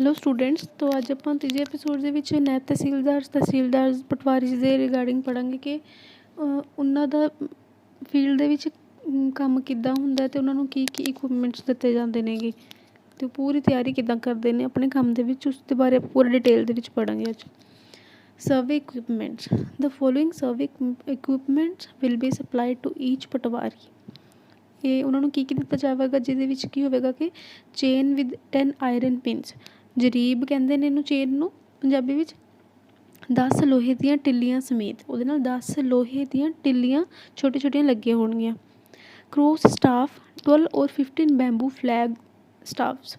Hello students, तो ਅੱਜ ਆਪਾਂ ਤੀਜੇ ਐਪੀਸੋਡ ਦੇ ਵਿੱਚ ਨਾਇਬ ਤਹਿਸੀਲਦਾਰ ਪਟਵਾਰੀ ਦੇ ਰਿਗਾਰਡਿੰਗ ਪੜ੍ਹਾਂਗੇ ਕਿ ਉਹਨਾਂ ਦਾ ਫੀਲਡ ਦੇ ਵਿੱਚ ਕੰਮ ਕਿੱਦਾਂ ਹੁੰਦਾ ਅਤੇ ਉਹਨਾਂ ਨੂੰ ਕੀ ਕੀ ਇਕੁਇਪਮੈਂਟਸ ਦਿੱਤੇ ਜਾਂਦੇ ਨੇਗੇ ਅਤੇ ਪੂਰੀ ਤਿਆਰੀ ਕਿੱਦਾਂ ਕਰਦੇ ਨੇ ਆਪਣੇ ਕੰਮ ਦੇ ਵਿੱਚ। ਉਸ ਦੇ ਬਾਰੇ ਆਪਾਂ ਪੂਰੇ ਡਿਟੇਲ ਦੇ ਵਿੱਚ ਪੜ੍ਹਾਂਗੇ ਅੱਜ। Survey equipments, the following survey equipments will be supplied to each patwari. ਇਹ ਉਹਨਾਂ ਨੂੰ ਕੀ ਕੀ ਦਿੱਤਾ ਜਾਵੇਗਾ, ਜਿਹਦੇ ਵਿੱਚ ਕੀ ਹੋਵੇਗਾ ਕਿ ਚੇਨ ਵਿਦ 10 ਆਇਰਨ ਪਿੰਸ, ਜਰੀਬ ਕਹਿੰਦੇ ਨੇ ਇਹਨੂੰ ਚੇਨ ਨੂੰ ਪੰਜਾਬੀ ਵਿੱਚ, 10 ਲੋਹੇ ਦੀਆਂ ਟਿੱਲੀਆਂ ਸਮੇਤ, ਉਹਦੇ ਨਾਲ 10 ਲੋਹੇ ਦੀਆਂ ਟਿੱਲੀਆਂ ਛੋਟੀਆਂ ਛੋਟੀਆਂ ਲੱਗੀਆਂ ਹੋਣਗੀਆਂ। ਕਰੋਸ ਸਟਾਫ 12 ਔਰ 15 ਬੈਂਬੂ ਫਲੈਗ ਸਟਾਫਸ।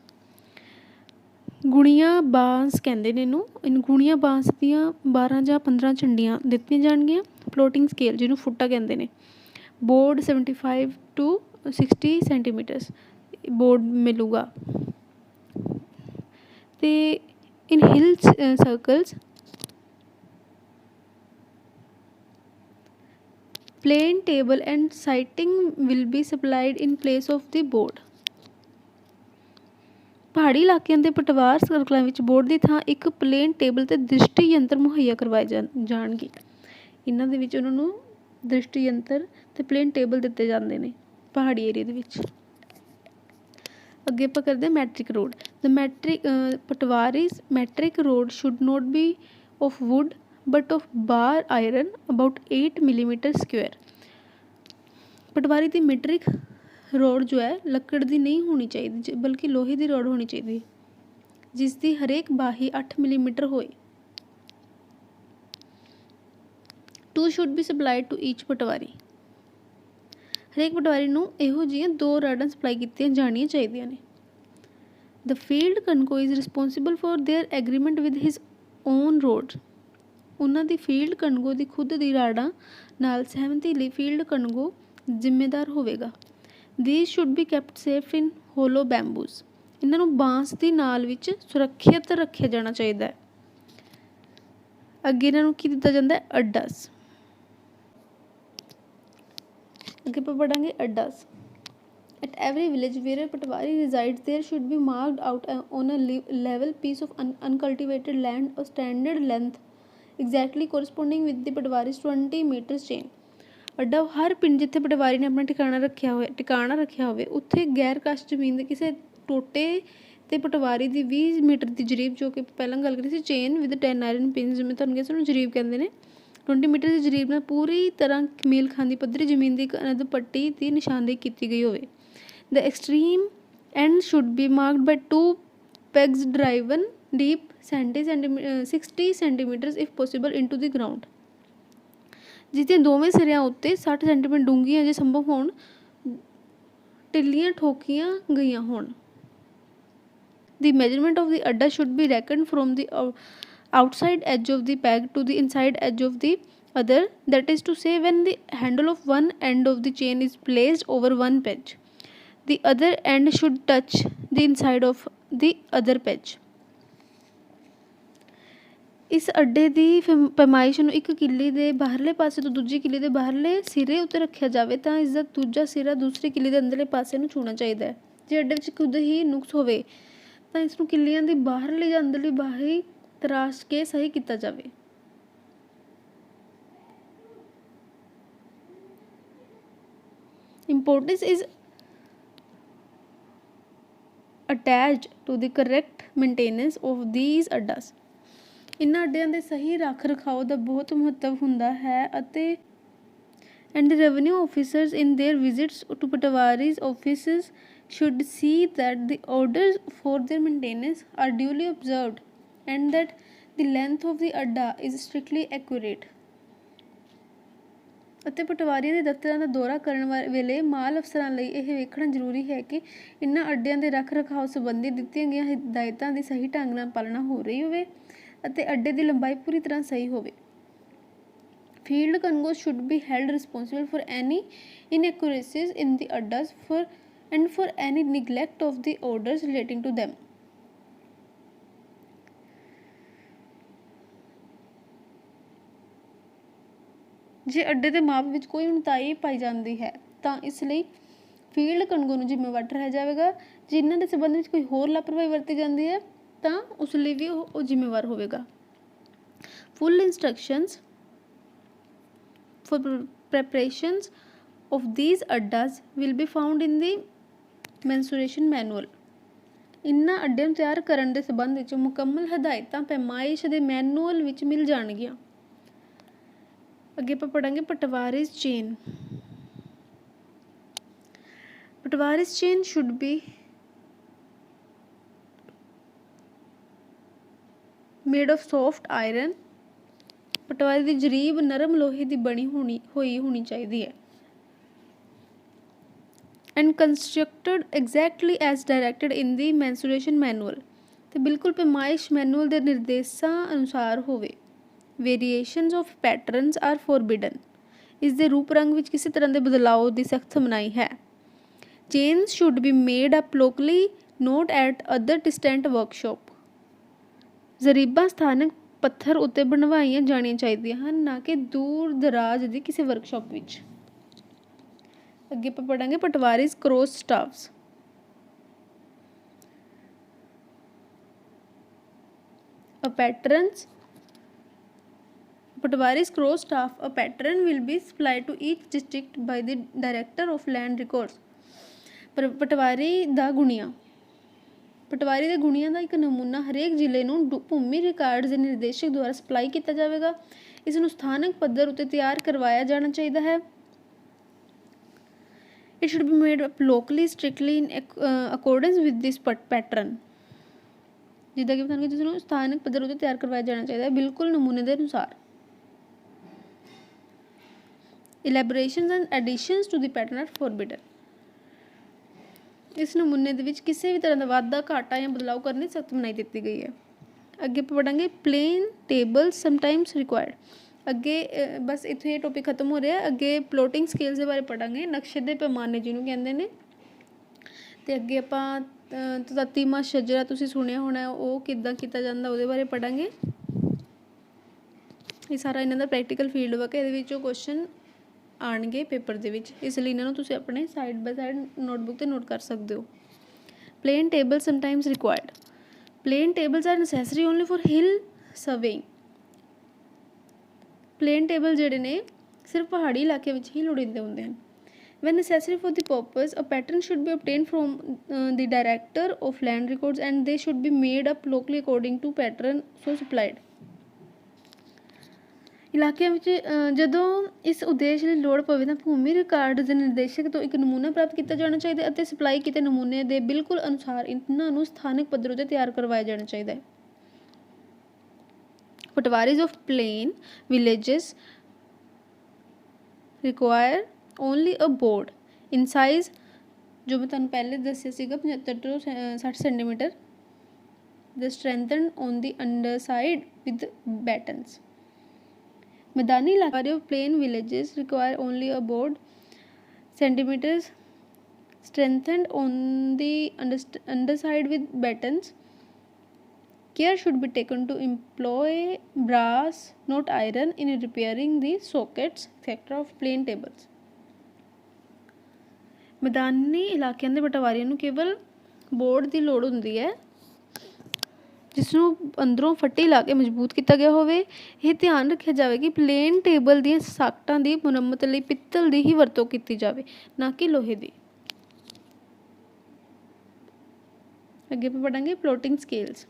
ਗੁਣੀਆਂ ਬਾਂਸ ਕਹਿੰਦੇ ਨੇ ਇਹਨੂੰ ਗੁਣੀਆਂ ਬਾਂਸ ਦੀਆਂ 12 ਜਾਂ 15 ਝੰਡੀਆਂ ਦਿੱਤੀਆਂ ਜਾਣਗੀਆਂ। ਫਲੋਟਿੰਗ ਸਕੇਲ ਜਿਹਨੂੰ ਫੁੱਟਾ ਕਹਿੰਦੇ ਨੇ। ਬੋਰਡ 75 to 60 ਸੈਂਟੀਮੀਟਰਸ ਬੋਰਡ ਮਿਲੂਗਾ। ਅਤੇ ਇਨ ਹਿਲ circles plain table and sighting will be supplied in place of the board। ਪਹਾੜੀ ਇਲਾਕਿਆਂ ਦੇ ਪਟਵਾਰ ਸਰਕਲਾਂ ਵਿੱਚ ਬੋਰਡ ਦੀ ਥਾਂ ਇੱਕ ਪਲੇਨ ਟੇਬਲ ਅਤੇ ਦ੍ਰਿਸ਼ਟੀ ਯੰਤਰ ਮੁਹੱਈਆ ਕਰਵਾਏ ਜਾਣਗੇ। ਇਹਨਾਂ ਦੇ ਵਿੱਚ ਉਹਨਾਂ ਨੂੰ ਦ੍ਰਿਸ਼ਟੀ ਯੰਤਰ ਅਤੇ ਪਲੇਨ ਟੇਬਲ ਦਿੱਤੇ ਜਾਂਦੇ ਨੇ ਪਹਾੜੀ ਏਰੀਏ ਦੇ ਵਿੱਚ। ਅੱਗੇ ਆਪਾਂ ਕਰਦੇ ਹਾਂ metric rod. Metric rod should not be of wood but of bar iron about 8 millimetre square. ਪਟਵਾਰੀ ਦੀ ਮੈਟ੍ਰਿਕ ਰੋਡ ਜੋ ਹੈ ਲੱਕੜ ਦੀ ਨਹੀਂ ਹੋਣੀ ਚਾਹੀਦੀ ਬਲਕਿ ਲੋਹੇ ਦੀ ਰੋਡ ਹੋਣੀ ਚਾਹੀਦੀ, ਜਿਸ ਦੀ ਹਰੇਕ ਬਾਹੀ 8 ਮਿਲੀਮੀਟਰ ਹੋਏ। 2 should be supplied to each ਪਟਵਾਰੀ। ਹਰੇਕ ਪਟਵਾਰੀ ਨੂੰ ਇਹੋ ਜਿਹੀਆਂ 2 ਰਾਡਾਂ ਸਪਲਾਈ ਕੀਤੀਆਂ ਜਾਣੀਆਂ ਚਾਹੀਦੀਆਂ ਨੇ। The field congo is responsible for their agreement with his own road। ਉਹਨਾਂ ਦੀ ਫੀਲਡ ਕਨਗੋ ਦੀ ਖੁਦ ਦੀ ਰਾਡਾਂ ਨਾਲ ਸਹਿਮਤੀ ਲਈ ਫੀਲਡ ਕਨਗੋ ਜ਼ਿੰਮੇਦਾਰ ਹੋਵੇਗਾ। These should be kept safe in hollow bamboos। ਇਹਨਾਂ ਨੂੰ ਬਾਂਸ ਦੀ ਨਾਲ ਵਿੱਚ ਸੁਰੱਖਿਅਤ ਰੱਖਿਆ ਜਾਣਾ ਚਾਹੀਦਾ ਹੈ। ਅੱਗੇ ਇਹਨਾਂ ਨੂੰ ਕੀ ਦਿੱਤਾ ਜਾਂਦਾ ਹੈ? ਅੱਡਾਸ। ਅੱਗੇ ਆਪਾਂ ਪੜ੍ਹਾਂਗੇ ਅੱਡਾਸ। At every village where a patwari resides, there should be marked out on a level piece of uncultivated land a standard length exactly corresponding with the patwari's 20 meters chain। ਅੱਡਾ ਹਰ ਪਿੰਡ ਜਿੱਥੇ ਪਟਵਾਰੀ ਨੇ ਆਪਣਾ ਟਿਕਾਣਾ ਰੱਖਿਆ ਹੋਵੇ ਉੱਥੇ ਗੈਰ ਕਾਸ਼ ਜ਼ਮੀਨ ਦੇ ਕਿਸੇ ਟੋਟੇ 'ਤੇ ਪਟਵਾਰੀ ਦੀ 20 ਮੀਟਰ ਦੀ ਜਰੀਬ, ਜੋ ਕਿ ਪਹਿਲਾਂ ਗੱਲ ਕਰੀ ਸੀ ਚੇਨ ਵਿਦ 10 ਆਇਰਨ ਪਿੰਸ, ਜਿਵੇਂ ਤੁਹਾਨੂੰ ਕਿਹਾ ਸੀ ਉਹਨੂੰ ਜਰੀਬ ਕਹਿੰਦੇ ਨੇ, 20 ਮੀਟਰ ਦੀ ਜਰੀਬ ਨਾਲ ਪੂਰੀ ਤਰ੍ਹਾਂ ਮੇਲ ਖਾਂਦੀ ਪੱਧਰੀ ਜ਼ਮੀਨ ਦੀ ਇੱਕ ਅਨੱਦ ਪੱਟੀ ਦੀ ਨਿਸ਼ਾਨਦੇਹੀ ਕੀਤੀ ਗਈ ਹੋਵੇ। The extreme end should be marked by 2 pegs driven deep 60 centimeters if possible into the ground। ਜਿਸਦੀਆਂ ਦੋਵੇਂ ਸਿਰਿਆਂ ਉੱਤੇ 60 ਸੈਂਟੀਮੀਟਰ ਡੂੰਘੀਆਂ ਜੇ ਸੰਭਵ ਹੋਣ ਟਿੱਲੀਆਂ ਠੋਕੀਆਂ ਗਈਆਂ ਹੋਣ। The measurement of the adda should be reckoned from the outside edge of the peg to the inside edge of the other, that is to say when the handle of one end of the chain is placed over one peg, the other end should touch the inside of the other peg। ਇਸ ਅੱਡੇ ਦੀ ਪੈਮਾਇਸ਼ ਨੂੰ ਇੱਕ ਕਿੱਲੀ ਦੇ ਬਾਹਰਲੇ ਪਾਸੇ ਤੋਂ ਦੂਜੀ ਕਿੱਲੀ ਦੇ ਬਾਹਰਲੇ ਸਿਰੇ ਉੱਤੇ ਰੱਖਿਆ ਜਾਵੇ ਤਾਂ ਇਸ ਦਾ ਦੂਜਾ ਸਿਰਾ ਦੂਸਰੀ ਕਿੱਲੀ ਦੇ ਅੰਦਰਲੇ ਪਾਸੇ ਨੂੰ ਛੂਹਣਾ ਚਾਹੀਦਾ ਹੈ। ਜੇ ਅੱਡੇ ਵਿੱਚ ਖੁਦ ਹੀ ਨੁਕਸ ਹੋਵੇ ਤਾਂ ਇਸ ਨੂੰ ਕਿੱਲੀਆਂ ਦੀ ਬਾਹਰਲੀ ਜਾਂ ਅੰਦਰਲੀ ਬਾਹੀ ਤਰਾਸ਼ ਕੇ ਸਹੀ ਕੀਤਾ ਜਾਵੇ। Importance is attached to the correct maintenance of these addas। ਇਹਨਾਂ ਅੱਡਿਆਂ ਦੇ ਸਹੀ ਰੱਖ ਰਖਾਓ ਦਾ ਬਹੁਤ ਮਹੱਤਵ ਹੁੰਦਾ ਹੈ ਅਤੇ and the revenue officers in their visits to patwari's offices should see that the orders for their maintenance are duly observed and that the length of the adda is strictly accurate। ਅਤੇ ਪਟਵਾਰੀਆਂ ਦੇ ਦਫ਼ਤਰਾਂ ਦਾ ਦੌਰਾ ਕਰਨ ਵੇਲੇ ਮਾਲ ਅਫਸਰਾਂ ਲਈ ਇਹ ਵੇਖਣਾ ਜ਼ਰੂਰੀ ਹੈ ਕਿ ਇਹਨਾਂ ਅੱਡਿਆਂ ਦੇ ਰੱਖ ਰਖਾਓ ਸੰਬੰਧੀ ਦਿੱਤੀਆਂ ਗਈਆਂ ਹਦਾਇਤਾਂ ਦੀ ਸਹੀ ਢੰਗ ਨਾਲ ਪਾਲਣਾ ਹੋ ਰਹੀ ਹੋਵੇ ਅਤੇ ਅੱਡੇ ਦੀ ਲੰਬਾਈ ਪੂਰੀ ਤਰ੍ਹਾਂ ਸਹੀ ਹੋਵੇ। Field kanungos should be held responsible for any inaccuracies in the ਅੱਡਾਸ and for any neglect of the orders relating to them। ਜੇ ਅੱਡੇ ਦੇ ਮਾਪ ਵਿੱਚ ਕੋਈ ਉਣਤਾਈ ਪਾਈ ਜਾਂਦੀ ਹੈ ਤਾਂ ਇਸ ਲਈ ਫੀਲਡ ਕਨਗੋ ਨੂੰ ਜ਼ਿੰਮੇਵਾਰ ਠਹਿਰਾਇਆ ਜਾਵੇਗਾ। ਜੇ ਇਹਨਾਂ ਦੇ ਸੰਬੰਧ ਵਿੱਚ ਕੋਈ ਹੋਰ ਲਾਪਰਵਾਹੀ ਵਰਤੀ ਜਾਂਦੀ ਹੈ ਤਾਂ ਉਸ ਲਈ ਵੀ ਉਹ ਜ਼ਿੰਮੇਵਾਰ ਹੋਵੇਗਾ। ਫੁੱਲ instructions for preparations of these addas will be found in the mensuration manual। ਇਨ੍ਹਾਂ ਅੱਡਿਆਂ ਨੂੰ ਤਿਆਰ ਕਰਨ ਦੇ ਸੰਬੰਧ ਵਿੱਚ ਮੁਕੰਮਲ ਹਦਾਇਤਾਂ ਪੈਮਾਇਸ਼ ਦੇ ਮੈਨੂਅਲ ਵਿੱਚ ਮਿਲ ਜਾਣਗੀਆਂ। ਅੱਗੇ ਆਪਾਂ ਪੜਾਂਗੇ patwari's chain. Patwari's chain should be made of soft iron। ਪਟਵਾਰੀ ਦੀ ਜਰੀਬ ਨਰਮ ਲੋਹੇ ਦੀ ਬਣੀ ਹੋਣੀ ਚਾਹੀਦੀ ਹੈ। and constructed exactly as directed in the mensuration manual। ਤੇ ਬਿਲਕੁਲ ਪੈਮਾਇਸ਼ ਮੈਨੂਅਲ ਦੇ ਨਿਰਦੇਸ਼ਾਂ ਅਨੁਸਾਰ ਹੋਵੇ। variations of patterns are forbidden। ਇਸ ਦੇ ਰੂਪ ਰੰਗ ਵਿੱਚ ਕਿਸੇ ਤਰ੍ਹਾਂ ਦੇ ਬਦਲਾਓ ਦੀ ਸਖਤ ਮਨਾਹੀ ਹੈ। chains should be made up locally, not at other distant workshop। ਜ਼ਰੀਬਾਂ ਸਥਾਨਕ ਪੱਥਰ ਉੱਤੇ ਬਣਵਾਈਆਂ ਜਾਣੀਆਂ ਚਾਹੀਦੀਆਂ ਹਨ, ਨਾ ਕਿ ਦੂਰ ਦਰਾਜ ਦੀ ਕਿਸੇ ਵਰਕਸ਼ਾਪ ਵਿੱਚ। ਅੱਗੇ ਆਪਾਂ ਪੜਾਂਗੇ ਪਟਵਾਰੀਜ਼ cross ਸਟਾਫਸ। Patwari's cross staff, a pattern will be supplied to each district by the Director of Land Records। ਪਟਵਾਰੀ ਦਾ ਗੁਣੀਆ। ਪਟਵਾਰੀ ਦੇ ਗੁਣੀਆਂ ਦਾ ਇੱਕ ਨਮੂਨਾ ਹਰੇਕ ਜ਼ਿਲ੍ਹੇ ਨੂੰ ਭੂਮੀ ਰਿਕਾਰਡ ਦੇ ਨਿਰਦੇਸ਼ਕ ਦੁਆਰਾ ਸਪਲਾਈ ਕੀਤਾ ਜਾਵੇਗਾ। ਇਸ ਨੂੰ ਸਥਾਨਕ ਪੱਧਰ ਉੱਤੇ ਤਿਆਰ ਕਰਵਾਇਆ ਜਾਣਾ ਚਾਹੀਦਾ ਹੈ। It should be made up locally, strictly in accordance with this pattern। ਜਿੱਦਾਂ ਕਿ ਤੁਹਾਨੂੰ ਜਿਸ ਨੂੰ ਸਥਾਨਕ ਪੱਧਰ ਉੱਤੇ ਤਿਆਰ ਕਰਵਾਇਆ ਜਾਣਾ ਚਾਹੀਦਾ ਹੈ, ਬਿਲਕੁਲ ਨਮੂਨੇ ਦੇ ਅਨੁਸਾਰ। Elaborations and additions to the pattern are forbidden। ਇਸ ਨਮੂਨੇ ਦੇ ਵਿੱਚ ਕਿਸੇ ਵੀ ਤਰ੍ਹਾਂ ਦਾ ਵਾਧਾ ਘਾਟਾ ਜਾਂ ਬਦਲਾਅ ਕਰਨ ਦੀ ਸਖਤ ਮਨਾਹੀ ਦਿੱਤੀ ਗਈ ਹੈ। ਅੱਗੇ ਆਪਾਂ ਪੜਾਂਗੇ ਪਲੇਨ ਟੇਬਲ ਸਮਟਾਈਮਸ ਰਿਕੁਆਇਰਡ। ਅੱਗੇ ਬਸ ਇੱਥੇ ਇਹ ਟੋਪਿਕ ਖਤਮ ਹੋ ਰਿਹਾ। ਅੱਗੇ ਪਲੋਟਿੰਗ ਸਕੇਲਸ ਦੇ ਬਾਰੇ ਪੜਾਂਗੇ, ਨਕਸ਼ੇ ਦੇ ਪੈਮਾਨੇ ਜਿਹਨੂੰ ਕਹਿੰਦੇ ਨੇ। ਅਤੇ ਅੱਗੇ ਆਪਾਂ ਤਤੀਮਾ ਸ਼ਜਰਾ ਤੁਸੀਂ ਸੁਣਿਆ ਹੋਣਾ, ਉਹ ਕਿੱਦਾਂ ਕੀਤਾ ਜਾਂਦਾ ਉਹਦੇ ਬਾਰੇ ਪੜਾਂਗੇ। ਇਹ ਸਾਰਾ ਇਹਨਾਂ ਦਾ ਪ੍ਰੈਕਟੀਕਲ ਫੀਲਡ ਵਰਕ ਹੈ, ਇਹਦੇ ਵਿੱਚੋਂ ਕੁਐਸਚਨ ਆਉਣਗੇ ਪੇਪਰ ਦੇ ਵਿੱਚ, ਇਸ ਲਈ ਇਹਨਾਂ ਨੂੰ ਤੁਸੀਂ ਆਪਣੇ ਸਾਈਡ ਬਾਈ ਸਾਈਡ ਨੋਟਬੁੱਕ 'ਤੇ ਨੋਟ ਕਰ ਸਕਦੇ ਹੋ। Plane table sometimes required. Plane tables are necessary only for hill surveying. Plane table ਜਿਹੜੇ ਨੇ ਸਿਰਫ ਪਹਾੜੀ ਇਲਾਕੇ ਵਿੱਚ ਹੀ ਲੋੜੀਂਦੇ ਹੁੰਦੇ ਹਨ। when necessary for the purpose, a pattern should be obtained from the Director of Land Records and they should be made up locally according to pattern so supplied। ਇਲਾਕਿਆਂ ਵਿੱਚ ਜਦੋਂ ਇਸ ਉਦੇਸ਼ ਲਈ ਲੋੜ ਪਵੇ ਤਾਂ ਭੂਮੀ ਰਿਕਾਰਡ ਦੇ ਨਿਰਦੇਸ਼ਕ ਤੋਂ ਇੱਕ ਨਮੂਨਾ ਪ੍ਰਾਪਤ ਕੀਤਾ ਜਾਣਾ ਚਾਹੀਦਾ ਅਤੇ ਸਪਲਾਈ ਕੀਤੇ ਨਮੂਨੇ ਦੇ ਬਿਲਕੁਲ ਅਨੁਸਾਰ ਇਹਨਾਂ ਨੂੰ ਸਥਾਨਕ ਪੱਧਰ ਉੱਤੇ ਤਿਆਰ ਕਰਵਾਇਆ ਜਾਣਾ ਚਾਹੀਦਾ ਹੈ। Patwaris of plain villages require only a board in size, ਜੋ ਮੈਂ ਤੁਹਾਨੂੰ ਪਹਿਲੇ ਦੱਸਿਆ ਸੀਗਾ 75 ਤੋਂ 60 centimetre. The strengthened on the under side with battens. मैदानी इलाके of plain villages require only a board centimeters strengthened on the underside with battens। Care should be taken to employ brass, not iron, in repairing the sockets etc. of plain tables। मैदानी इलाकों के पटवारियों ਨੂੰ केवल board ਦੀ ਲੋੜ ਹੁੰਦੀ ਹੈ ਜਿਸ ਨੂੰ ਅੰਦਰੋਂ ਫੱਟੀ ਲਾ ਕੇ ਮਜ਼ਬੂਤ ਕੀਤਾ ਗਿਆ ਹੋਵੇ। ਇਹ ਧਿਆਨ ਰੱਖਿਆ ਜਾਵੇ ਕਿ ਪਲੇਨ ਟੇਬਲ ਦੀਆਂ ਸਾਕਟਾਂ ਦੀ ਮੁਰੰਮਤ ਲਈ ਪਿੱਤਲ ਦੀ ਹੀ ਵਰਤੋਂ ਕੀਤੀ ਜਾਵੇ, ਨਾ ਕਿ ਲੋਹੇ ਦੀ। ਅੱਗੇ ਆਪਾਂ ਪੜਾਂਗੇ ਪਲੋਟਿੰਗ scales.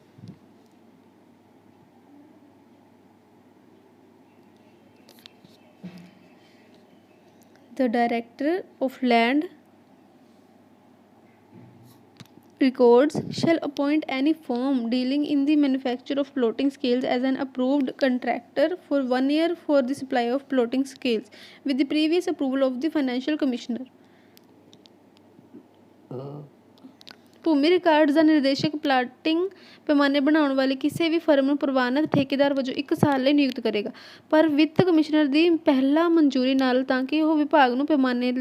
The Director of Land Records shall appoint any firm dealing in the manufacture of plotting scales as an approved contractor for 1 year for the supply of plotting scales with the previous approval of the Financial Commissioner। ਭੂਮੀ records ਦਾ ਨਿਰਦੇਸ਼ਕ plotting ਪੈਮਾਨੇ ਬਣਾਉਣ ਵਾਲੀ ਕਿਸੇ ਵੀ firm ਨੂੰ ਪ੍ਰਵਾਨਿਤ ਠੇਕੇਦਾਰ ਵਜੋਂ 1 ਸਾਲ ਲਈ ਨਿਯੁਕਤ ਕਰੇਗਾ, ਪਰ ਵਿੱਤ ਕਮਿਸ਼ਨਰ ਦੀ ਪਹਿਲਾਂ ਮਨਜ਼ੂਰੀ ਨਾਲ, ਤਾਂ ਕਿ ਉਹ ਵਿਭਾਗ ਨੂੰ ਪੈਮਾਨੇ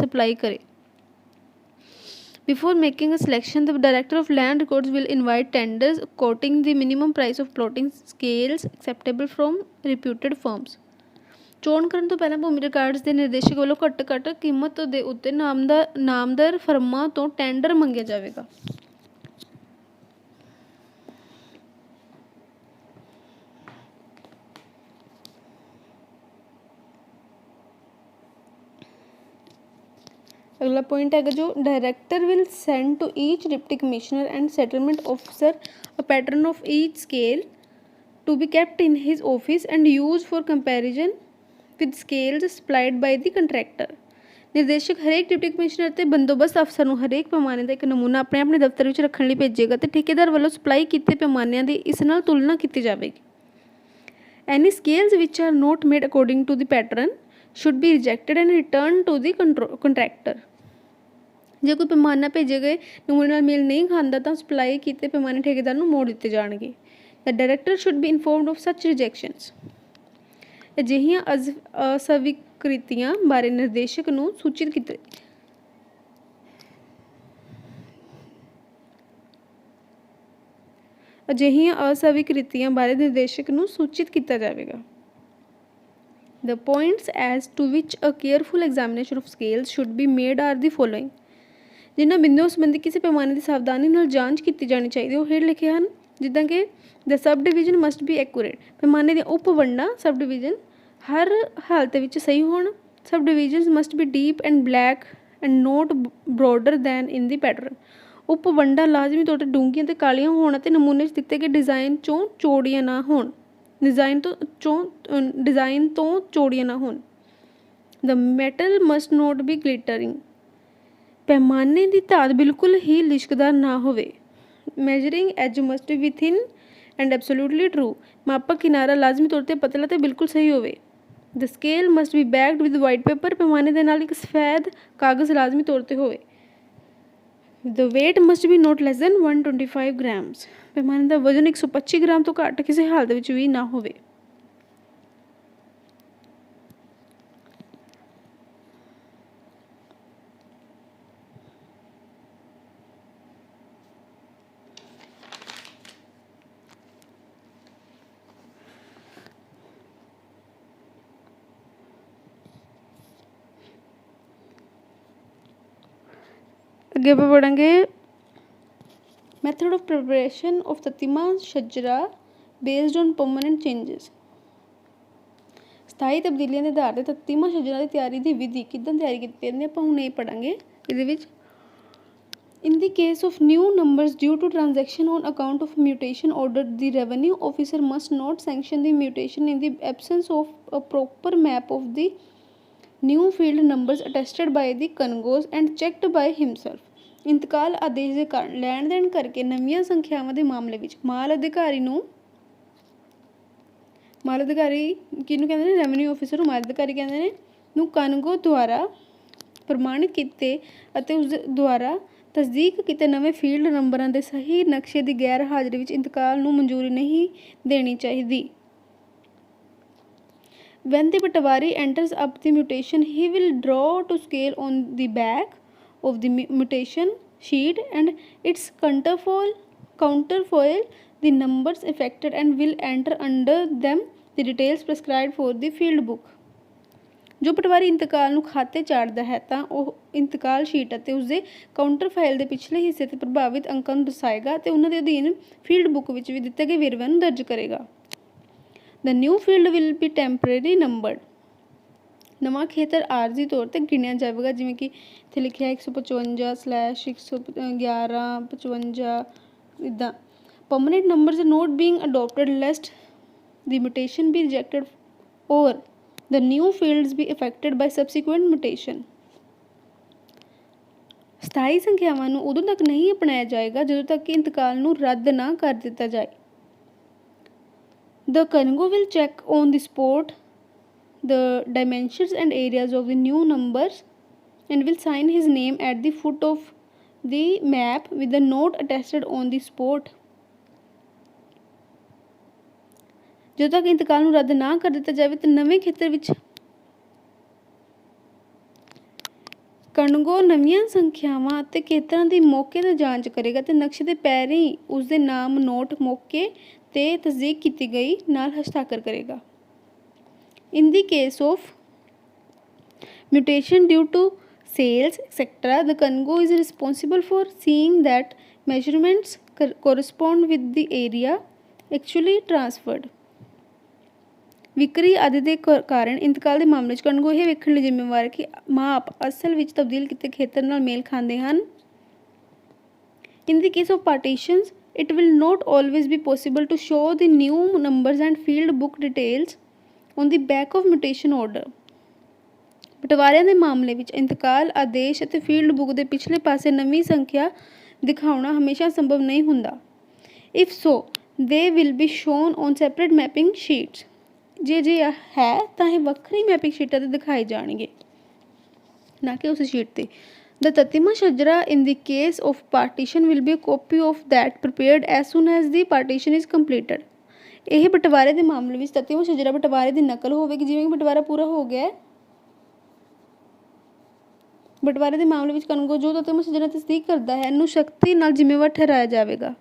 ਸਪਲਾਈ ਕਰੇ। Before making a selection, the Director of Land Records will invite tenders quoting the minimum price of plotting scales acceptable from reputed firms। ਚੋਣ ਕਰਨ ਤੋਂ ਪਹਿਲਾਂ ਭੂਮੀ ਰਿਕਾਰਡਸ ਦੇ ਨਿਰਦੇਸ਼ਕ ਵੱਲੋਂ ਘੱਟ ਕੀਮਤ ਦੇ ਉੱਤੇ ਨਾਮਦਾਰ ਫਰਮਾਂ ਤੋਂ ਟੈਂਡਰ ਮੰਗਿਆ ਜਾਵੇਗਾ। अगला पॉइंट है जो director will send to each deputy commissioner and settlement officer a pattern of each scale to be kept in his office and use for comparison with scales supplied by the contractor. निर्देशक हरेक deputy commissioner ते बंदोबस्त अफसर नूं हरेक पैमाने का एक नमूना अपने अपने दफ्तर विच रखण लई भेजेगा ते ठेकेदार वल्लों सप्लाई कीते पैमानिਆਂ ਦੀ इस नाल तुलना की जाएगी। Any scales which are not made according to the pattern should be rejected and returned to the contractor। ਜੇ ਕੋਈ ਪੈਮਾਨਾ ਭੇਜੇ ਗਏ ਨਮੂਨੇ ਨਾਲ ਮੇਲ ਨਹੀਂ ਖਾਂਦਾ ਤਾਂ ਸਪਲਾਈ ਕੀਤੇ ਪੈਮਾਨੇ ਠੇਕੇਦਾਰ ਨੂੰ ਮੋੜ ਦਿੱਤੇ ਜਾਣਗੇ। The director should be informed of such rejections। ਅਜਿਹੀਆਂ ਅਸਵੀਕ੍ਰਿਤੀਆਂ ਬਾਰੇ ਨਿਰਦੇਸ਼ਕ ਨੂੰ ਸੂਚਿਤ ਕੀਤਾ ਅਜਿਹੀਆਂ ਅਸਵੀਕ੍ਰਿਤੀਆਂ ਬਾਰੇ ਨਿਰਦੇਸ਼ਕ ਨੂੰ ਸੂਚਿਤ ਕੀਤਾ ਜਾਵੇਗਾ। The points as to which a careful examination of scales should be made are the following। ਜਿਨ੍ਹਾਂ ਬਿੰਦੂਆਂ ਸੰਬੰਧੀ ਕਿਸੇ ਪੈਮਾਨੇ ਦੀ ਸਾਵਧਾਨੀ ਨਾਲ ਜਾਂਚ ਕੀਤੀ ਜਾਣੀ ਚਾਹੀਦੀ ਉਹ ਹੇਠ ਲਿਖੇ ਹਨ। ਜਿੱਦਾਂ ਕਿ the subdivision must be accurate, ਪੈਮਾਨੇ ਦੀਆਂ ਉਪ ਵੰਡਾਂ ਸਬ ਡਿਵੀਜ਼ਨ ਹਰ ਹਾਲਤ ਵਿੱਚ ਸਹੀ ਹੋਣ। Subdivisions must be deep and black and not broader than in the pattern. ਉਪ ਵੰਡਾਂ ਲਾਜ਼ਮੀ ਤੌਰ 'ਤੇ ਡੂੰਘੀਆਂ ਅਤੇ ਕਾਲੀਆਂ ਹੋਣ ਅਤੇ ਨਮੂਨੇ 'ਚ ਦਿੱਤੇ ਗਏ ਡਿਜ਼ਾਈਨ ਚੋਂ ਚੌੜੀਆਂ ਨਾ ਹੋਣ। ਡਿਜ਼ਾਈਨ ਤੋਂ ਚੌੜੀਆਂ ਨਾ ਹੋਣ। The metal must not be glittering, ਪੈਮਾਨੇ ਦੀ ਧਾਤ ਬਿਲਕੁਲ ਹੀ ਲਿਸ਼ਕਦਾਰ ਨਾ ਹੋਵੇ। Measuring edge must be within and absolutely true, ਮਾਪਕ ਕਿਨਾਰਾ ਲਾਜ਼ਮੀ ਤੌਰ 'ਤੇ ਪਤਲਾ ਅਤੇ ਬਿਲਕੁਲ ਸਹੀ ਹੋਵੇ। The scale must be backed with white paper, ਪੈਮਾਨੇ ਦੇ ਨਾਲ ਇੱਕ ਸਫੈਦ ਕਾਗਜ਼ ਲਾਜ਼ਮੀ ਤੌਰ 'ਤੇ ਹੋਵੇ। The weight must be not less than 125 grams, ਪੈਮਾਨੇ ਦਾ ਵਜ਼ਨ 125 ਗ੍ਰਾਮ ਤੋਂ ਘੱਟ ਕਿਸੇ ਹਾਲਤ ਵਿੱਚ ਵੀ ਨਾ ਹੋਵੇ। ਅੱਗੇ ਆਪਾਂ ਪੜਾਂਗੇ method of preparation of tatima shajra based on permanent changes. ਸਥਾਈ ਤਬਦੀਲੀਆਂ ਦੇ ਆਧਾਰ 'ਤੇ ਤਤੀਮਾ ਸ਼ਜਰਾ ਦੀ ਤਿਆਰੀ ਦੀ ਵਿਧੀ ਕਿੱਦਾਂ ਤਿਆਰੀ ਕੀਤੀ ਜਾਂਦੀ ਆਪਾਂ ਹੁਣ ਇਹ ਪੜਾਂਗੇ ਇਹਦੇ ਵਿੱਚ। In the case of new numbers due to transaction on account of mutation ordered, the revenue officer must not sanction the mutation in the absence of a proper map of the new field numbers attested by the Congos and checked by himself। ਇੰਤਕਾਲ ਆਦੇਸ਼ ਦੇ ਕਾਰਨ ਲੈਣ ਦੇਣ ਕਰਕੇ ਨਵੀਆਂ ਸੰਖਿਆਵਾਂ ਦੇ ਮਾਮਲੇ ਵਿੱਚ ਮਾਲ ਅਧਿਕਾਰੀ ਕਿਹਨੂੰ ਕਹਿੰਦੇ ਨੇ, ਰੈਵਨਿਊ ਆਫਿਸਰ ਨੂੰ ਮਾਲ ਅਧਿਕਾਰੀ ਕਹਿੰਦੇ ਨੇ, ਨੂੰ ਕਨਗੋ ਦੁਆਰਾ ਪ੍ਰਮਾਣਿਤ ਕੀਤੇ ਅਤੇ ਉਸ ਦੁਆਰਾ ਤਸਦੀਕ ਕੀਤੇ ਨਵੇਂ ਫੀਲਡ ਨੰਬਰਾਂ ਦੇ ਸਹੀ ਨਕਸ਼ੇ ਦੀ ਗੈਰ ਹਾਜ਼ਰੀ ਵਿੱਚ ਇੰਤਕਾਲ ਨੂੰ ਮਨਜ਼ੂਰੀ ਨਹੀਂ ਦੇਣੀ ਚਾਹੀਦੀ। When the patwari enters up the mutation, he will draw to scale on the back of the mutation sheet and its counterfoil the numbers affected and will enter under them the details prescribed for the field book। ਜੋ ਪਟਵਾਰੀ ਇੰਤਕਾਲ ਨੂੰ ਖਾਤੇ ਚਾੜਦਾ ਹੈ ਤਾਂ ਉਹ ਇੰਤਕਾਲ sheet ਅਤੇ ਉਸਦੇ counter file ਦੇ ਪਿਛਲੇ ਹਿੱਸੇ 'ਤੇ ਪ੍ਰਭਾਵਿਤ ਅੰਕਾਂ ਨੂੰ ਦਰਸਾਏਗਾ ਅਤੇ ਉਹਨਾਂ ਦੇ ਅਧੀਨ ਫੀਲਡ ਬੁੱਕ ਵਿੱਚ ਵੀ ਦਿੱਤੇ ਗਏ ਵੇਰਵਿਆਂ ਨੂੰ ਦਰਜ ਕਰੇਗਾ। The new field will be temporarily numbered। ਨਵਾਂ ਖੇਤਰ ਆਰਜ਼ੀ ਤੌਰ 'ਤੇ ਗਿਣਿਆ ਜਾਵੇਗਾ, ਜਿਵੇਂ ਕਿ ਇੱਥੇ ਲਿਖਿਆ 155/111/55 ਇੱਦਾਂ। Permanent numbers are not being adopted lest the mutation be rejected or the new fields be affected by subsequent mutation। ਸਥਾਈ ਸੰਖਿਆਵਾਂ ਨੂੰ ਉਦੋਂ ਤੱਕ ਨਹੀਂ ਅਪਣਾਇਆ ਜਾਏਗਾ ਜਦੋਂ ਤੱਕ ਕਿ ਇੰਤਕਾਲ ਨੂੰ ਰੱਦ ਨਾ ਕਰ ਦਿੱਤਾ ਜਾਏ। The Congo will check on the spot the dimensions and areas of the new numbers and will sign his name at the foot of the map with the note attested on the spot। ਜਦੋਂ ਤੱਕ ਇੰਤਕਾਲ ਨੂੰ ਰੱਦ ਨਾ ਕਰ ਦਿੱਤਾ ਜਾਵੇ ਤਾਂ ਨਵੇਂ ਖੇਤਰ ਵਿੱਚ ਕਨਗੋ ਨਵੀਆਂ ਸੰਖਿਆਵਾਂ ਅਤੇ ਖੇਤਰਾਂ ਦੀ ਮੌਕੇ 'ਤੇ ਜਾਂਚ ਕਰੇਗਾ ਅਤੇ ਨਕਸ਼ੇ ਦੇ ਪੈਰੀਂ ਉਸਦੇ ਨਾਮ ਨੋਟ ਮੌਕੇ 'ਤੇ ਤਸਦੀਕ ਕੀਤੀ ਗਈ ਨਾਲ ਹਸਤਾਖਰ ਕਰੇਗਾ। In the case of mutation due to sales etc., the Congo is responsible for seeing that measurements correspond with the area actually transferred। ਵਿਕਰੀ ਆਦਿ ਦੇ ਕਾਰਨ ਇੰਤਕਾਲ ਦੇ ਮਾਮਲੇ 'ਚ ਕਣਗੋ ਇਹ ਵੇਖਣ ਲਈ ਜ਼ਿੰਮੇਵਾਰ ਹੈ ਕਿ ਮਾਪ ਅਸਲ ਵਿੱਚ ਤਬਦੀਲ ਕੀਤੇ ਖੇਤਰ ਨਾਲ ਮੇਲ ਖਾਂਦੇ ਹਨ। In the case of partitions, it will not always be possible to show the new numbers and field book details on the back of mutation order. ਬਟਵਾਰਿਆਂ ਦੇ ਮਾਮਲੇ ਵਿੱਚ ਇੰਤਕਾਲ ਆਦੇਸ਼ ਅਤੇ ਫੀਲਡ ਬੁੱਕ ਦੇ ਪਿਛਲੇ ਪਾਸੇ ਨਵੀਂ ਸੰਖਿਆ ਦਿਖਾਉਣਾ ਹਮੇਸ਼ਾ ਸੰਭਵ ਨਹੀਂ ਹੁੰਦਾ। If so, they will be shown on separate mapping sheets. ਜੇ ਹੈ ਤਾਂ ਇਹ ਵੱਖਰੀ ਮੈਪਿੰਗ ਸ਼ੀਟਾਂ 'ਤੇ ਦਿਖਾਏ ਜਾਣਗੇ, ਨਾ ਕਿ ਉਸ ਸ਼ੀਟ 'ਤੇ। The Tatima Shajara in the case of partition will be a copy of that prepared as soon as the partition is completed. ਇਹ ਬਟਵਾਰੇ ਦੇ ਮਾਮਲੇ ਵਿੱਚ ਤਤਿਮਾ ਸ਼ਜਰਾ ਬਟਵਾਰੇ ਦੀ ਨਕਲ ਹੋਵੇਗੀ ਜਿਵੇਂ ਕਿ ਬਟਵਾਰਾ ਪੂਰਾ ਹੋ ਗਿਆ ਹੈ। ਬਟਵਾਰੇ ਦੇ ਮਾਮਲੇ ਵਿੱਚ ਕਣਗੋ ਜੋ ਤਤਿਮਾ ਸ਼ਜਰਾ ਤਸਦੀਕ ਕਰਦਾ ਹੈ ਇਹਨੂੰ ਸ਼ਕਤੀ ਨਾਲ ਜ਼ਿੰਮੇਵਾਰ ਠਹਿਰਾਇਆ ਜਾਵੇਗਾ।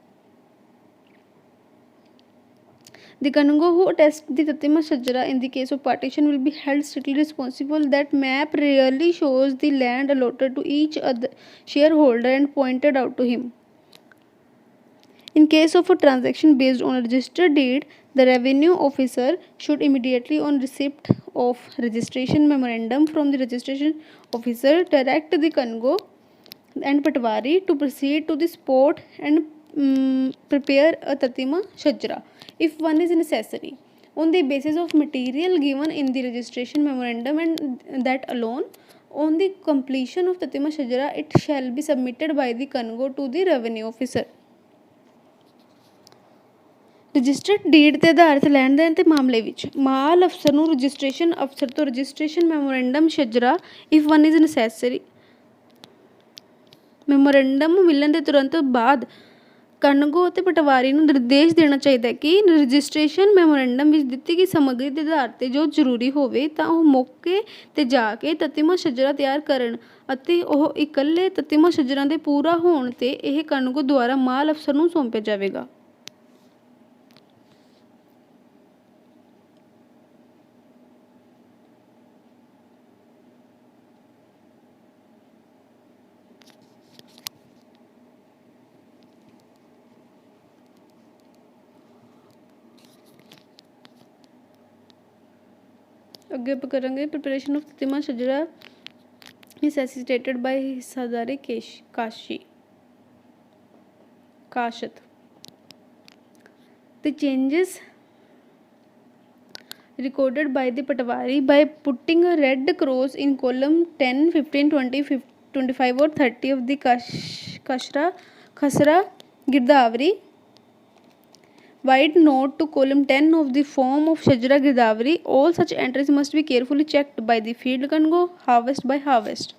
The Kanungo who attest the Tatima Shajara in the case of partition will be held strictly responsible. That map rarely shows the land allotted to each other shareholder and pointed out to him. In case of a transaction based on a registered deed, the revenue officer should immediately on receipt of registration memorandum from the registration officer direct the Kanungo and Patwari to proceed to the spot and prepare a Tatima Shajara if one is necessary on the basis of material given in the registration memorandum, and that alone. On the completion of Tatima Shajara, it shall be submitted by the Kanungo to the revenue officer. Registered deed ਦੇ ਆਧਾਰਿਤ ਲੈਣ ਦੇਣ ਦੇ ਮਾਮਲੇ ਵਿੱਚ ਮਾਲ ਅਫਸਰ ਨੂੰ registration ਅਫਸਰ ਤੋਂ registration memorandum shajra if one is necessary memorandum ਮਿਲਣ ਦੇ ਤੁਰੰਤ ਬਾਅਦ ਕਣਗੋ ਅਤੇ ਪਟਵਾਰੀ ਨੂੰ ਨਿਰਦੇਸ਼ ਦੇਣਾ ਚਾਹੀਦਾ ਹੈ ਕਿ ਰਜਿਸਟ੍ਰੇਸ਼ਨ ਮੈਮੋਰੈਂਡਮ ਵਿੱਚ ਦਿੱਤੀ ਗਈ ਸਮੱਗਰੀ ਦੇ ਆਧਾਰ 'ਤੇ ਜੋ ਜ਼ਰੂਰੀ ਹੋਵੇ ਤਾਂ ਉਹ ਮੌਕੇ 'ਤੇ ਜਾ ਕੇ ਤਤਿਮਾ ਸ਼ਜਰਾ ਤਿਆਰ ਕਰਨ ਅਤੇ ਉਹ ਇਕੱਲੇ ਤਤਿਮਾ ਸ਼ਜਰਾ ਦੇ ਪੂਰਾ ਹੋਣ 'ਤੇ ਇਹ ਕਣਗੋ ਦੁਆਰਾ ਮਾਲ ਅਫਸਰ ਨੂੰ ਸੌਂਪਿਆ ਜਾਵੇਗਾ। ਅੱਗੇ ਆਪਾਂ ਕਰਾਂਗੇ ਪ੍ਰਿਪਰੇਸ਼ਨ ਆਫ ਤਤਿਮਾ ਸ਼ਜਰਾ ਨੈਸੈਸਿਟੇਟਡ ਬਾਈ ਹਿੱਸਾਦਾਰੀ ਕਾਸ਼ਤ। The changes recorded by the Patwari by putting a red cross in column 10, 15, 20, 25 or 30 of the Khasra Girdavri. White note to column 10 of the form of Shajara Girdavri. All such entries must be carefully checked by the field Kanungo harvest by harvest.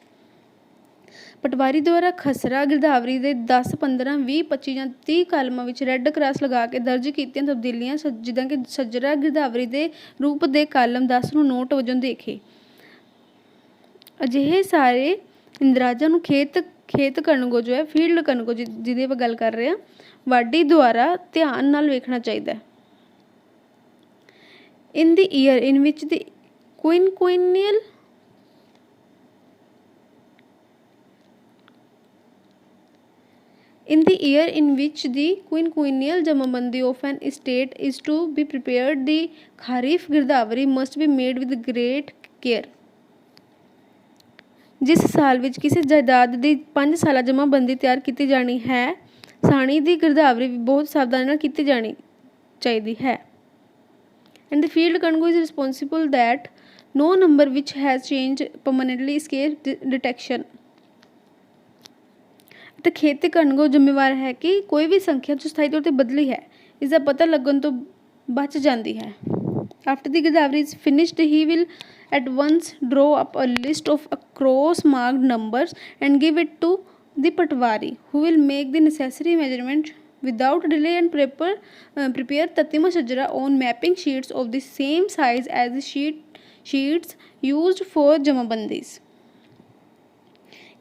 ਪਟਵਾਰੀ ਦੁਆਰਾ ਖਸਰਾ ਗਿਰਦਾਵਰੀ ਦੇ 10, 15, 20, 25 ਜਾਂ 30 ਕਾਲਮਾਂ ਵਿੱਚ red cross ਲਗਾ ਕੇ ਦਰਜ ਕੀਤੀਆਂ ਤਬਦੀਲੀਆਂ ਜਿੱਦਾਂ ਕਿ ਸ਼ਜਰਾ ਗਿਰਦਾਵਰੀ ਦੇ ਰੂਪ ਦੇ ਕਾਲਮ 10 ਨੂੰ ਨੋਟ ਵਜੋਂ ਦੇਖੇ। ਅਜਿਹੇ ਸਾਰੇ ਇੰਦਰਾਜਾਂ ਨੂੰ ਖੇਤ ਕਣਗੋ ਜੋ ਹੈ ਫੀਲਡ ਕਣਗੋ ਜਿਹਦੀ ਆਪਾਂ ਗੱਲ ਕਰ ਰਹੇ ਹਾਂ ਵਾਢੀ ਦੁਆਰਾ ਧਿਆਨ ਨਾਲ ਵੇਖਣਾ ਚਾਹੀਦਾ ਹੈ। ਇਨ ਦੀ year in which the ਕੁਇਨਕੁਇਨੀਅਲ In the year in which the quinquennial jamabandi of an estate is to be prepared, the Kharif Girdavari must be made with great care. ਜਿਸ ਸਾਲ ਵਿੱਚ ਕਿਸੇ ਜਾਇਦਾਦ ਦੀ 5 ਸਾਲਾ ਜਮਾਬੰਦੀ ਤਿਆਰ ਕੀਤੀ ਜਾਣੀ ਹੈ ਸਾਣੀ ਦੀ ਗਿਰਦਾਵਰੀ ਵੀ ਬਹੁਤ ਸਾਵਧਾਨੀ ਨਾਲ ਕੀਤੀ ਜਾਣੀ ਚਾਹੀਦੀ ਹੈ। And the field Kanungo is responsible that no number which has changed permanently escape detection. ਅਤੇ ਖੇਤੀ ਕਣਗੋ ਜ਼ਿੰਮੇਵਾਰ ਹੈ ਕਿ ਕੋਈ ਵੀ ਸੰਖਿਆ ਜੋ ਸਥਾਈ ਤੌਰ 'ਤੇ ਬਦਲੀ ਹੈ ਇਸ ਦਾ ਪਤਾ ਲੱਗਣ ਤੋਂ ਬਚ ਜਾਂਦੀ ਹੈ। After the girdawari is finished he will at once draw up a list of across marked numbers and give it to the patwari who will make the necessary measurement without delay and prepare Tatima Shajara on mapping sheets of the same size as the sheets used for jamabandis.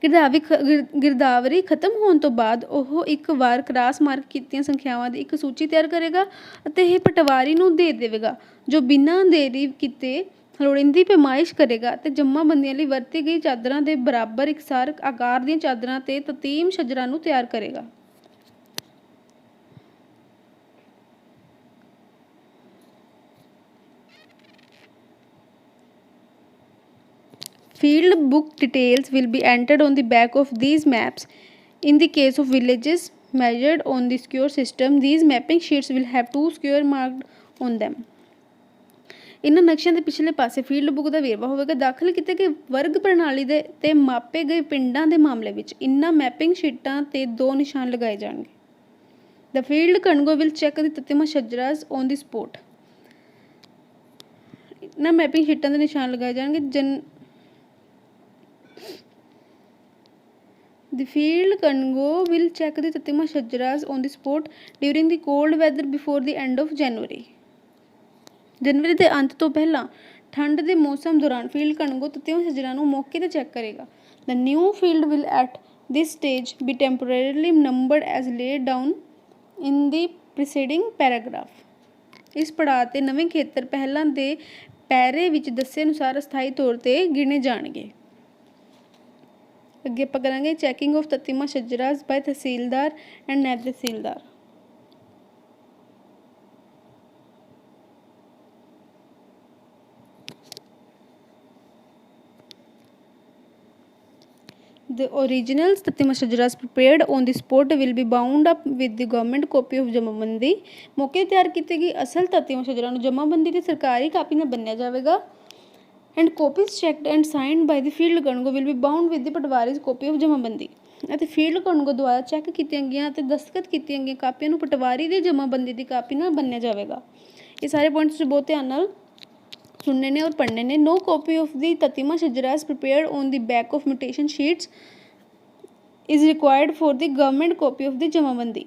ਗਿਰਦਾਵਰੀ ਖਤਮ ਹੋਣ ਤੋਂ ਬਾਅਦ ਉਹ ਇੱਕ ਵਾਰ cross mark ਕੀਤੀਆਂ ਸੰਖਿਆਵਾਂ ਦੀ ਇੱਕ ਸੂਚੀ ਤਿਆਰ ਕਰੇਗਾ ਅਤੇ ਇਹ ਪਟਵਾਰੀ ਨੂੰ ਦੇ ਦੇਵੇਗਾ ਜੋ ਬਿਨਾਂ ਦੇਰੀ ਕੀਤੇ ਲੋੜੀਂਦੀ ਪੈਮਾਇਸ਼ ਕਰੇਗਾ ਅਤੇ ਜਮਾਬੰਦੀਆਂ ਲਈ ਵਰਤੀ ਗਈ ਚਾਦਰਾਂ ਦੇ ਬਰਾਬਰ ਇਕਸਾਰ ਆਕਾਰ ਦੀਆਂ ਚਾਦਰਾਂ ਤੇ ਤਤੀਮ ਸ਼ਜਰਾ ਨੂੰ ਤਿਆਰ ਕਰੇਗਾ। Field book details will be entered on the back of these maps. In the case of villages measured on the square system, these mapping sheets will have 2 square marked on them. ਇਹਨਾਂ ਨਕਸ਼ਿਆਂ ਦੇ ਪਿਛਲੇ ਪਾਸੇ field book ਦਾ ਵੇਰਵਾ ਹੋਵੇਗਾ। ਦਾਖਲ ਕੀਤੇ ਗਏ ਵਰਗ ਪ੍ਰਣਾਲੀ ਦੇ ਤੇ ਮਾਪੇ ਗਏ ਪਿੰਡਾਂ ਦੇ ਮਾਮਲੇ ਵਿੱਚ ਇਹਨਾਂ ਮੈਪਿੰਗ ਸ਼ੀਟਾਂ ਤੇ 2 ਨਿਸ਼ਾਨ ਲਗਾਏ ਜਾਣਗੇ। The field congo will check the ਤਤਿਮਾ ਸ਼ਜਰਾਜ਼ on the spot. ਇਹਨਾਂ ਮੈਪਿੰਗ ਸ਼ੀਟਾਂ ਦੇ ਨਿਸ਼ਾਨ ਲਗਾਏ ਜਾਣਗੇ। The field congo will check the ਤਤਿਮਾ ਸ਼ਜਰਾਜ਼ on the spot during the cold weather before the end of January. ਜਨਵਰੀ ਦੇ ਅੰਤ ਤੋਂ ਪਹਿਲਾਂ ਠੰਡ ਦੇ ਮੌਸਮ ਦੌਰਾਨ ਫੀਲਡ ਕਣਗੋ ਤਤਿਮਾ ਸ਼ਜਰਾਂ ਨੂੰ ਮੌਕੇ 'ਤੇ ਚੈੱਕ ਕਰੇਗਾ। The new field will at this stage be temporarily numbered as laid down in the preceding paragraph. ਇਸ ਪੜਾਅ 'ਤੇ ਨਵੇਂ ਖੇਤਰ ਪਹਿਲਾਂ ਦੇ ਪੈਰੇ ਵਿੱਚ ਦੱਸੇ ਅਨੁਸਾਰ ਅਸਥਾਈ ਤੌਰ 'ਤੇ ਗਿਣੇ ਜਾਣਗੇ। ਅੱਗੇ ਆਪਾਂ ਕਰਾਂਗੇ checking of tatima shajras by tehsildar and naib tehsildar. The originals tatima shajras prepared on the spot will be bound up with the government copy of jamabandi. ਮੌਕੇ ਤਿਆਰ ਕੀਤੀ ਗਈ ਅਸਲ ਤਤਿਮਾ ਸ਼ਜਰਾਂ ਨੂੰ ਜਮਾਬੰਦੀ ਦੀ ਸਰਕਾਰੀ ਕਾਪੀ ਨਾਲ ਬੰਨਿਆ ਜਾਵੇਗਾ। And copies checked and signed by the field ਕਣਗੋ will be bound with the ਪਟਵਾਰੀ's copy of jamabandi. ਅਤੇ ਫੀਲਡ ਕਣਗੋ ਦੁਆਰਾ ਚੈੱਕ ਕੀਤੀਆਂ ਗਈਆਂ ਅਤੇ ਦਸਤਖਤ ਕੀਤੀਆਂ ਗਈਆਂ ਕਾਪੀਆਂ ਨੂੰ ਪਟਵਾਰੀ ਦੀ ਜਮਾਬੰਦੀ ਦੀ ਕਾਪੀ ਨਾਲ ਬੰਨਿਆ ਜਾਵੇਗਾ। ਇਹ ਸਾਰੇ ਪੁਆਇੰਟਸ ਬਹੁਤ ਧਿਆਨ ਨਾਲ ਸੁਣਨੇ ਨੇ ਔਰ ਪੜ੍ਹਨੇ ਨੇ। No copy of the ਤਤਿਮਾ shajras prepared on the back of mutation sheets is required for the government copy of the jamabandi.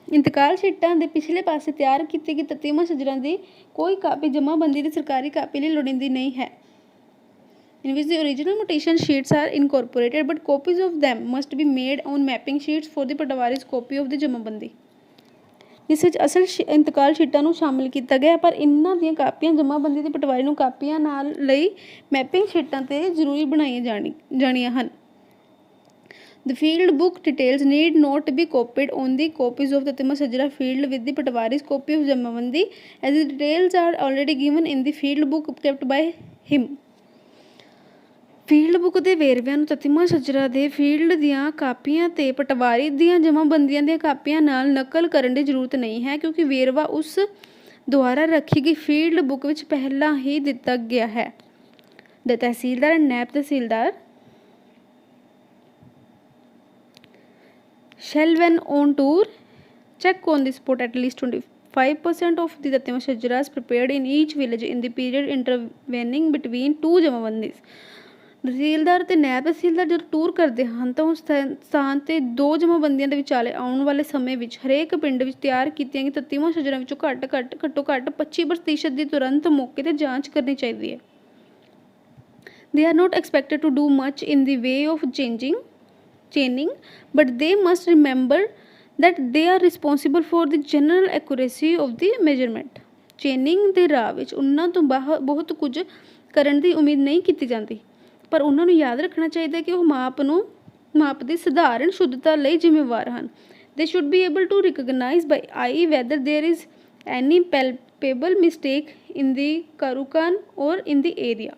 ਇੰਤਕਾਲ ਸ਼ੀਟਾਂ ਦੇ ਪਿਛਲੇ ਪਾਸੇ ਤਿਆਰ ਕੀਤੀ ਗਈ ਤਤਿਮਾ ਸ਼ਜਰਾਂ ਦੀ ਕੋਈ ਕਾਪੀ ਜਮਾਬੰਦੀ ਦੀ ਸਰਕਾਰੀ ਕਾਪੀ ਲਈ ਲੋੜੀਂਦੀ ਨਹੀਂ ਹੈ। In which the original mutation sheets are incorporated but copies of them must be made on mapping sheets for the ਪਟਵਾਰੀ's copy of the jamabandi. ਜਿਸ ਵਿੱਚ ਅਸਲ ਇੰਤਕਾਲ ਸ਼ੀਟਾਂ ਨੂੰ ਸ਼ਾਮਿਲ ਕੀਤਾ ਗਿਆ ਪਰ ਇਹਨਾਂ ਦੀਆਂ ਕਾਪੀਆਂ ਜਮਾਬੰਦੀ ਦੇ ਪਟਵਾਰੀ ਨੂੰ ਕਾਪੀਆਂ ਨਾਲ ਲਈ ਮੈਪਿੰਗ ਸ਼ੀਟਾਂ 'ਤੇ ਜ਼ਰੂਰੀ ਬਣਾਈਆਂ ਜਾਣੀਆਂ ਹਨ। The field book details need not be copied on the copies of ਤਤਿਮਾ ਸ਼ਜਰਾ field with the ਪਟਵਾਰੀ's copy of jamabandi as the details are already given in the field book kept by him. Field book ਦੇ ਵੇਰਵਿਆਂ ਨੂੰ ਤਤਿਮਾ ਸ਼ਜਰਾ ਦੇ field ਦੀਆਂ ਕਾਪੀਆਂ ਤੇ ਪਟਵਾਰੀ ਦੀਆਂ ਜਮਾਬੰਦੀਆਂ ਦੀਆਂ ਕਾਪੀਆਂ ਨਾਲ ਨਕਲ ਕਰਨ ਦੀ ਜ਼ਰੂਰਤ ਨਹੀਂ ਹੈ ਕਿਉਂਕਿ ਵੇਰਵਾ ਉਸ ਦੁਆਰਾ ਰੱਖੀ ਗਈ ਫੀਲਡ ਬੁੱਕ ਵਿੱਚ ਪਹਿਲਾਂ ਹੀ ਦਿੱਤਾ ਗਿਆ ਹੈ। The tehsildar and naib tehsildar shall when on tour check on the spot at least 25% of the ਤਤਿਮਾ shajras prepared in each village in the period intervening between two ਜਮਾਬੰਦੀਜ਼। ਤਹਿਸੀਲਦਾਰ ਅਤੇ ਨਾਇਬ ਤਹਿਸੀਲਦਾਰ ਜਦੋਂ ਟੂਰ ਕਰਦੇ ਹਨ ਤਾਂ ਉਸ ਸਥਾਨ 'ਤੇ 2 ਜਮਾਬੰਦੀਆਂ ਦੇ ਵਿਚਾਲੇ ਆਉਣ ਵਾਲੇ ਸਮੇਂ ਵਿੱਚ ਹਰੇਕ ਪਿੰਡ ਵਿੱਚ ਤਿਆਰ ਕੀਤੀਆਂ ਗਈਆਂ ਤਤਿਮਾ ਸ਼ਜਰਾਂ ਵਿੱਚੋਂ ਘੱਟੋ ਘੱਟ 25% ਦੀ ਤੁਰੰਤ ਮੌਕੇ 'ਤੇ ਜਾਂਚ ਕਰਨੀ ਚਾਹੀਦੀ ਹੈ। They are not expected to do much in the way of chaining, but they must remember that they are responsible for the general accuracy of the measurement. ਚੇਨਿੰਗ ਦੇ ਰਾਹ ਵਿੱਚ ਉਹਨਾਂ ਤੋਂ ਬਹੁਤ ਕੁਝ ਕਰਨ ਦੀ ਉਮੀਦ ਨਹੀਂ ਕੀਤੀ ਜਾਂਦੀ ਪਰ ਉਹਨਾਂ ਨੂੰ ਯਾਦ ਰੱਖਣਾ ਚਾਹੀਦਾ ਕਿ ਉਹ ਮਾਪ ਦੀ ਸਧਾਰਨ ਸ਼ੁੱਧਤਾ ਲਈ ਜ਼ਿੰਮੇਵਾਰ ਹਨ। They should be able to recognize by eye whether there is any palpable mistake in the karukan or in the area.